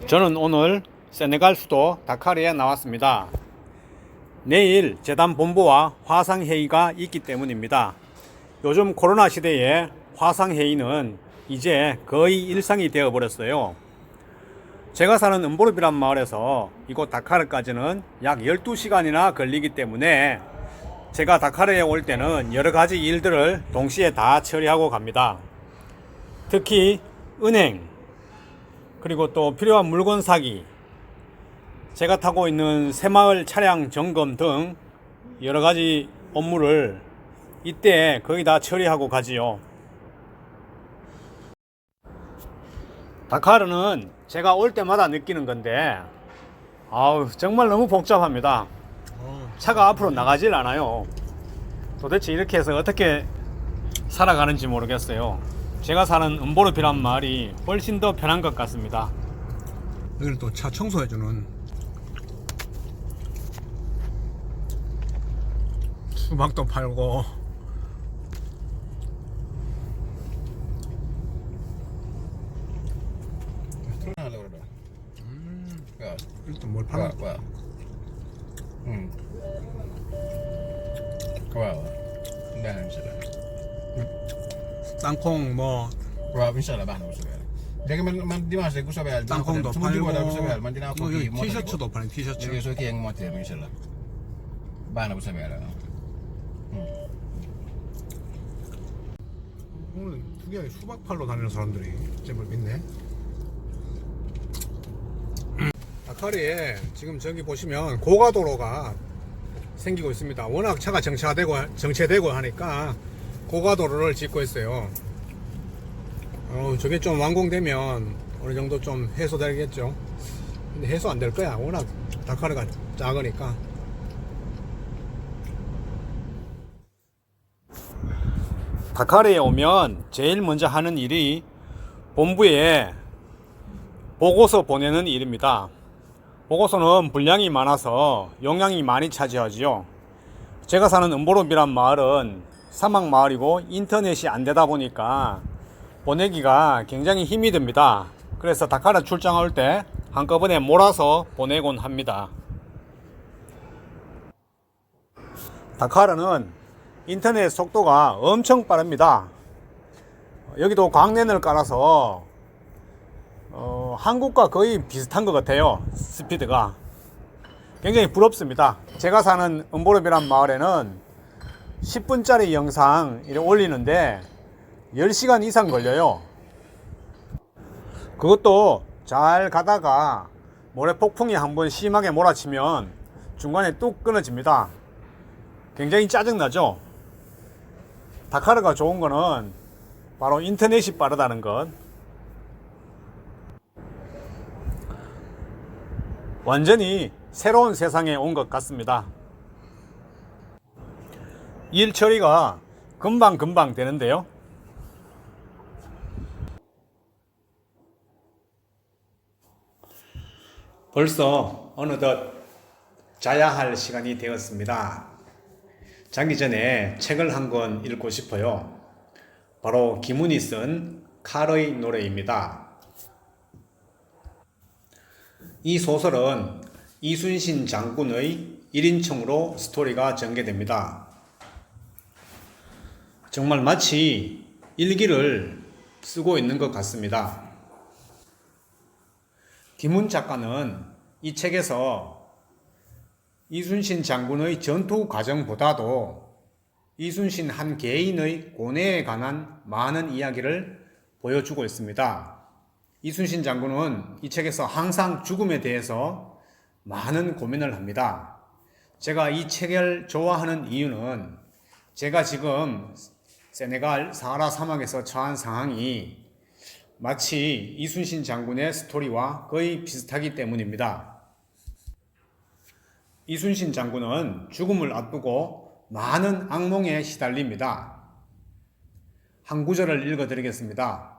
저는 오늘 세네갈 수도 다카르에 나왔습니다. 내일 재단 본부와 화상회의가 있기 때문입니다. 요즘 코로나 시대에 화상회의는 이제 거의 일상이 되어버렸어요. 제가 사는 음보르비란 마을에서 이곳 다카르까지는 약 12시간이나 걸리기 때문에 제가 다카르에 올 때는 여러가지 일들을 동시에 다 처리하고 갑니다. 특히 은행, 그리고 또 필요한 물건 사기, 제가 타고 있는 새마을 차량 점검 등 여러가지 업무를 이때 거의 다 처리하고 가지요. 다카르는 제가 올 때마다 느끼는 건데 정말 너무 복잡합니다. 차가 앞으로 나가질 않아요. 도대체 이렇게 해서 어떻게 살아가는지 모르겠어요. 제가 사는 음보르비란 마을이 훨씬 더 편한 것 같습니다. 여기는 또 차 청소해주는 수박도 팔고 일단 뭘 팔아? 땅콩 뭐 땅콩도 팔고 여기 티셔츠도 파네. 티셔츠 오늘 특이하게 수박 팔러 다니는 사람들이 제법 있네. 다카르에 지금 저기 보시면 고가도로가 생기고 있습니다. 워낙 차가 정체되고 하니까 고가도로를 짓고 있어요. 저게 좀 완공되면 어느 정도 좀 해소되겠죠. 근데 해소 안 될 거야. 워낙 다카르가 작으니까. 다카르에 오면 제일 먼저 하는 일이 본부에 보고서 보내는 일입니다. 보고서는 분량이 많아서 용량이 많이 차지하지요. 제가 사는 음보르비란 마을은 사막 마을이고 인터넷이 안 되다 보니까 보내기가 굉장히 힘이 듭니다. 그래서 다카르 출장할 때 한꺼번에 몰아서 보내곤 합니다. 다카르는 인터넷 속도가 엄청 빠릅니다. 여기도 광랜을 깔아서 한국과 거의 비슷한 것 같아요. 스피드가 굉장히 부럽습니다. 제가 사는 음보르비란 마을에는 10분짜리 영상 올리는데 10시간 이상 걸려요. 그것도 잘 가다가 모래폭풍이 한번 심하게 몰아치면 중간에 뚝 끊어집니다. 굉장히 짜증나죠. 다카르가 좋은 거는 바로 인터넷이 빠르다는 것. 완전히 새로운 세상에 온 것 같습니다. 일 처리가 금방 되는데요. 벌써 어느덧 자야 할 시간이 되었습니다. 자기 전에 책을 한 권 읽고 싶어요. 바로 김훈이 쓴 칼의 노래입니다. 이 소설은 이순신 장군의 1인칭으로 스토리가 전개됩니다. 정말 마치 일기를 쓰고 있는 것 같습니다. 김훈 작가는 이 책에서 이순신 장군의 전투 과정보다도 이순신 한 개인의 고뇌에 관한 많은 이야기를 보여주고 있습니다. 이순신 장군은 이 책에서 항상 죽음에 대해서 많은 고민을 합니다. 제가 이 책을 좋아하는 이유는 제가 지금 세네갈 사하라 사막에서 처한 상황이 마치 이순신 장군의 스토리와 거의 비슷하기 때문입니다. 이순신 장군은 죽음을 앞두고 많은 악몽에 시달립니다. 한 구절을 읽어드리겠습니다.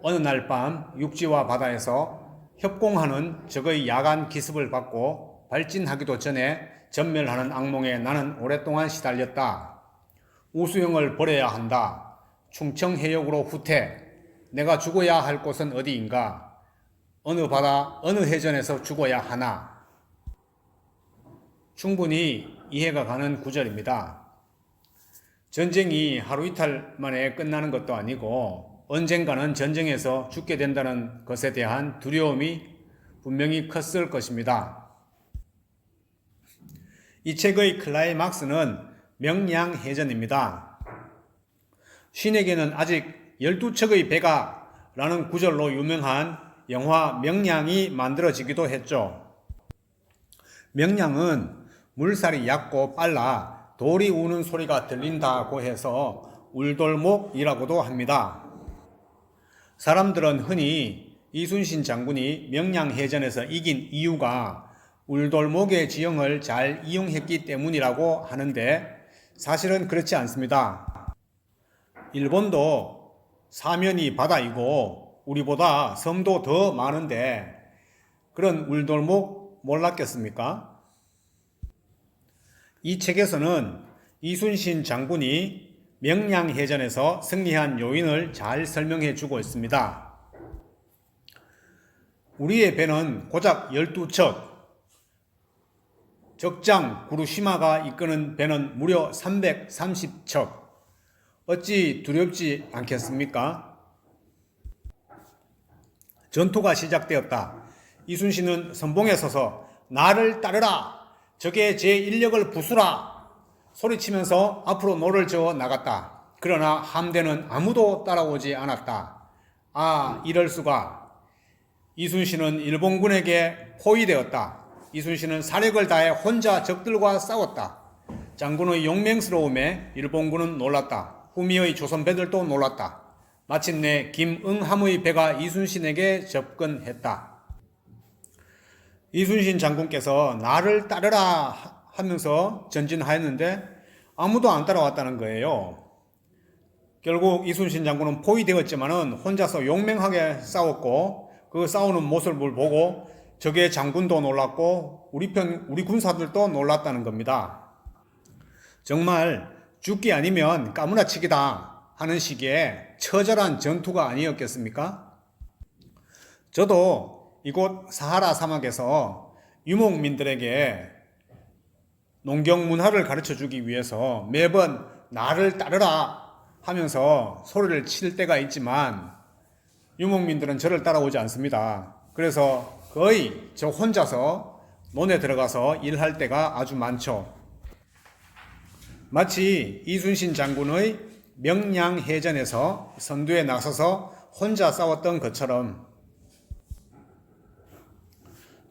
어느 날 밤 육지와 바다에서 협공하는 적의 야간 기습을 받고 발진하기도 전에 전멸하는 악몽에 나는 오랫동안 시달렸다. 우수영을 버려야 한다. 충청해역으로 후퇴. 내가 죽어야 할 곳은 어디인가? 어느 바다, 어느 해전에서 죽어야 하나? 충분히 이해가 가는 구절입니다. 전쟁이 하루 이틀 만에 끝나는 것도 아니고 언젠가는 전쟁에서 죽게 된다는 것에 대한 두려움이 분명히 컸을 것입니다. 이 책의 클라이막스는 명량해전입니다. 신에게는 아직 12척의 배가 라는 구절로 유명한 영화 명량이 만들어지기도 했죠. 명량은 물살이 얕고 빨라 돌이 우는 소리가 들린다고 해서 울돌목이라고도 합니다. 사람들은 흔히 이순신 장군이 명량해전에서 이긴 이유가 울돌목의 지형을 잘 이용했기 때문이라고 하는데 사실은 그렇지 않습니다. 일본도 사면이 바다이고 우리보다 섬도 더 많은데 그런 울돌목 몰랐겠습니까? 이 책에서는 이순신 장군이 명량해전에서 승리한 요인을 잘 설명해 주고 있습니다. 우리의 배는 고작 12척, 적장 구루시마가 이끄는 배는 무려 330척. 어찌 두렵지 않겠습니까? 전투가 시작되었다. 이순신은 선봉에 서서 나를 따르라! 적의 제 인력을 부수라! 소리치면서 앞으로 노를 저어 나갔다. 그러나 함대는 아무도 따라오지 않았다. 아, 이럴 수가. 이순신은 일본군에게 포위되었다. 이순신은 사력을 다해 혼자 적들과 싸웠다. 장군의 용맹스러움에 일본군은 놀랐다. 후미의 조선 배들도 놀랐다. 마침내 김응함의 배가 이순신에게 접근했다. 이순신 장군께서 나를 따르라 하면서 전진하였는데 아무도 안 따라왔다는 거예요. 결국 이순신 장군은 포위되었지만은 혼자서 용맹하게 싸웠고 그 싸우는 모습을 보고 적의 장군도 놀랐고 우리 군사들도 놀랐다는 겁니다. 정말 죽기 아니면 까무라치기다 하는 식의 처절한 전투가 아니었겠습니까? 저도 이곳 사하라 사막에서 유목민들에게 농경 문화를 가르쳐 주기 위해서 매번 나를 따르라 하면서 소리를 칠 때가 있지만 유목민들은 저를 따라오지 않습니다. 그래서 거의 저 혼자서 논에 들어가서 일할 때가 아주 많죠. 마치 이순신 장군의 명량해전에서 선두에 나서서 혼자 싸웠던 것처럼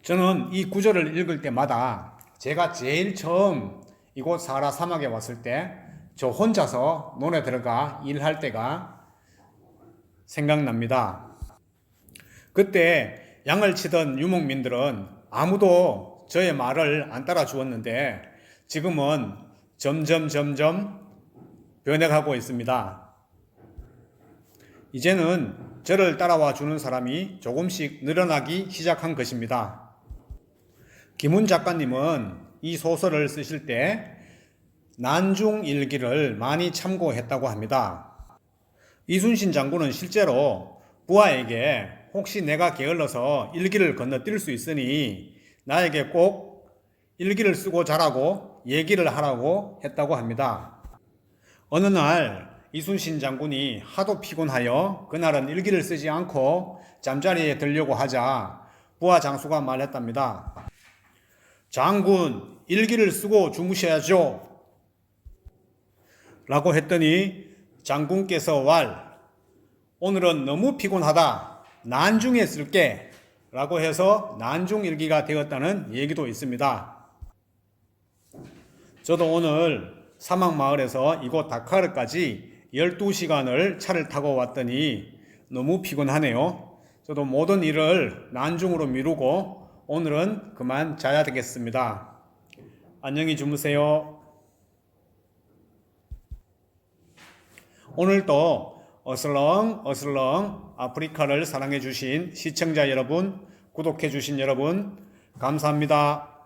저는 이 구절을 읽을 때마다 제가 제일 처음 이곳 사하라 사막에 왔을 때 저 혼자서 논에 들어가 일할 때가 생각납니다. 그때 양을 치던 유목민들은 아무도 저의 말을 안 따라 주었는데 지금은 점점 변해가고 있습니다. 이제는 저를 따라와 주는 사람이 조금씩 늘어나기 시작한 것입니다. 김훈 작가님은 이 소설을 쓰실 때 난중일기를 많이 참고했다고 합니다. 이순신 장군은 실제로 부하에게 혹시 내가 게을러서 일기를 건너뛸 수 있으니 나에게 꼭 일기를 쓰고 자라고 얘기를 하라고 했다고 합니다. 어느 날 이순신 장군이 하도 피곤하여 그날은 일기를 쓰지 않고 잠자리에 들려고 하자 부하 장수가 말했답니다. 장군, 일기를 쓰고 주무셔야죠. 라고 했더니 장군께서 오늘은 너무 피곤하다. 난중에 쓸게. 라고 해서 난중일기가 되었다는 얘기도 있습니다. 저도 오늘 사막마을에서 이곳 다카르까지 12시간을 차를 타고 왔더니 너무 피곤하네요. 저도 모든 일을 난중으로 미루고 오늘은 그만 자야 되겠습니다. 안녕히 주무세요. 오늘도 어슬렁 아프리카를 사랑해 주신 시청자 여러분, 구독해 주신 여러분 감사합니다.